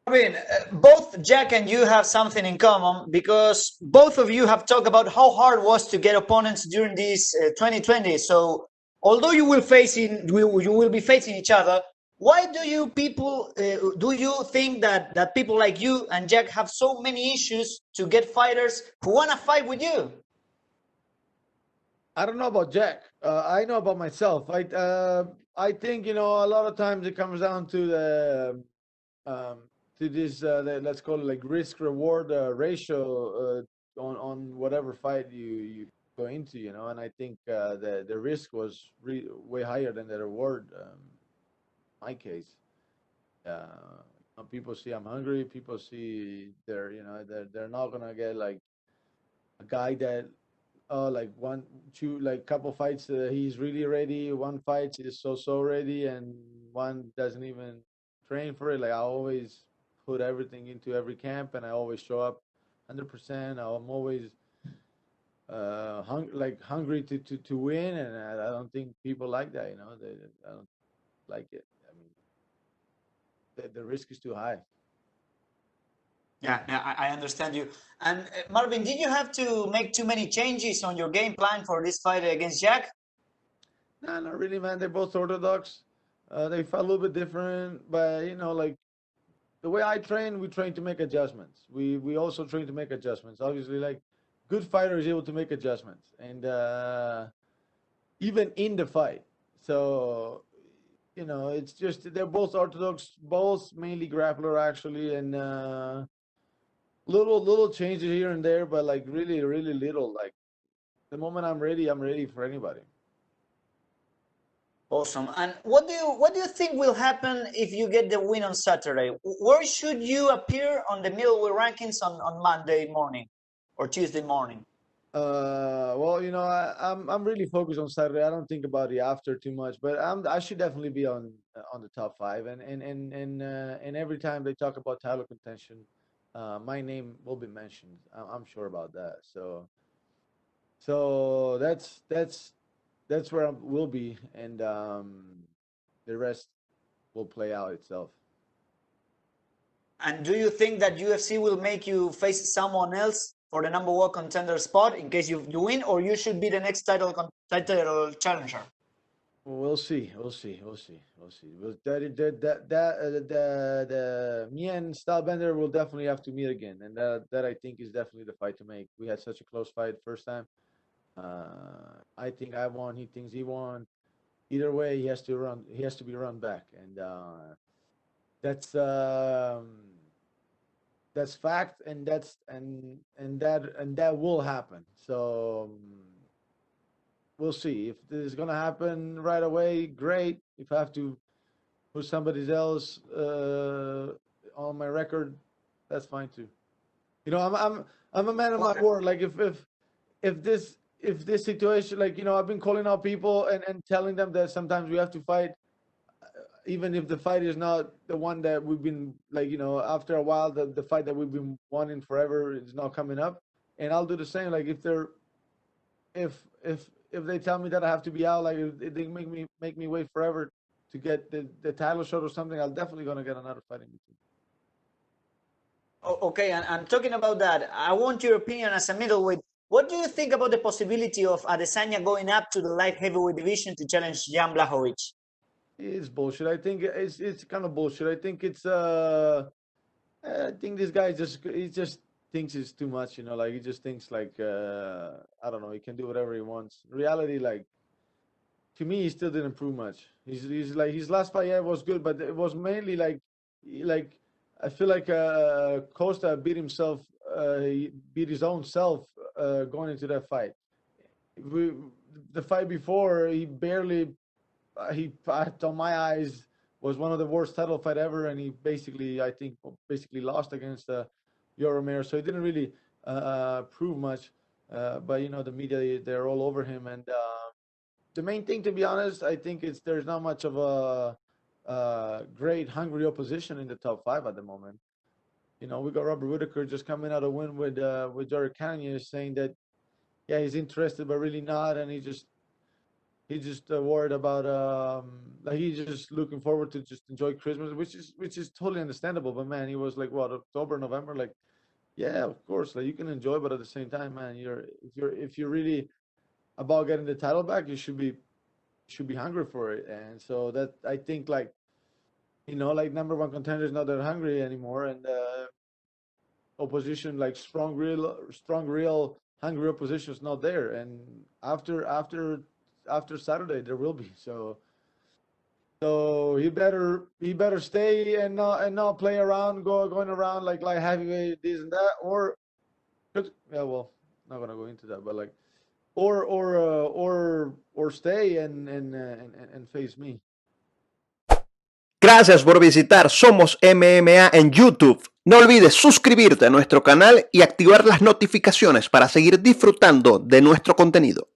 Marvin, both Jack and you have something in common because both of you have talked about how hard it was to get opponents during this 2020. So, although you will be facing each other, why do you think that people like you and Jack have so many issues to get fighters who want to fight with you? I don't know about Jack. I know about myself. I think a lot of times it comes down um, to this let's call it like risk reward ratio on whatever fight you go into, and I think the risk was way higher than the reward. My case, people see I'm hungry. People see they're not gonna get like a guy that like one, two, like couple fights he's really ready. One fight is so ready, and one doesn't even train for it. Like I always put everything into every camp, and I always show up 100%. I'm always hungry to win, and I don't think people like that. I don't like it. I mean, the risk is too high. Yeah, I understand you. And Marvin, did you have to make too many changes on your game plan for this fight against Jack? No, not really, man. They're both orthodox. They fight a little bit different, but like the way I train, we train to make adjustments. We also train to make adjustments. Obviously, like good fighter is able to make adjustments, and even in the fight. So it's just they're both orthodox, both mainly grappler actually, and little changes here and there, but like really little. Like the moment I'm ready for anybody. Awesome. And what do you think will happen if you get the win on Saturday? Where should you appear on the middleweight rankings on Monday morning or Tuesday morning? Well, I'm really focused on Saturday. I don't think about the after too much, but I should definitely be on the top five. And every time they talk about title contention, my name will be mentioned. I'm sure about that. So that's where I will be, and the rest will play out itself. And do you think that UFC will make you face someone else for the number one contender spot in case you win, or you should be the next title challenger? We'll see. We'll see. We'll see. We'll see. The me and Stylebender will definitely have to meet again, and that I think is definitely the fight to make. We had such a close fight first time. I think I won. He thinks he won. Either way, he has to run. He has to be run back, and that's that's fact, and that will happen. So we'll see if this is gonna happen right away. Great. If I have to put somebody else on my record, that's fine too. I'm a man of my word. Like if this situation, like I've been calling out people and telling them that sometimes we have to fight, even if the fight is not the one that we've been like after a while the fight that we've been wanting forever is not coming up, and I'll do the same. Like if they tell me that I have to be out, like if they make me wait forever to get the title shot or something, I'm definitely gonna get another fight in between. Okay, and talking about that, I want your opinion as a middleweight. What do you think about the possibility of Adesanya going up to the light heavyweight division to challenge Jan Blachowicz? It's bullshit. I think it's kind of bullshit. I think this guy just thinks it's too much. Like he just thinks like I don't know. He can do whatever he wants. In reality, like to me, he still didn't prove much. He's like his last fight, yeah, was good, but it was mainly like I feel like Costa beat himself. He beat his own self going into that fight. We, the fight before, he barely he on my eyes was one of the worst title fight ever, and he basically I think basically lost against Yoromir, so he didn't really prove much. But the media they're all over him, and the main thing, to be honest, I think it's there's not much of a great hungry opposition in the top five at the moment. We got Robert Whitaker just coming out a win with Jared Cannonier saying that yeah he's interested but really not, and he just He just worried about like he's just looking forward to just enjoy Christmas, which is totally understandable. But man, he was like what, October, November, like yeah, of course, like you can enjoy, but at the same time, man, if you're really about getting the title back, you should be hungry for it. And so that I think like like number one contender is not that hungry anymore, and opposition like strong real hungry opposition is not there. And after Saturday there will be. So he better stay and not play around, going around like heavyweight this and that, or yeah, well, not gonna go into that, but like or stay and face me. Gracias por visitar Somos MMA en YouTube. No olvides suscribirte a nuestro canal y activar las notificaciones para seguir disfrutando de nuestro contenido.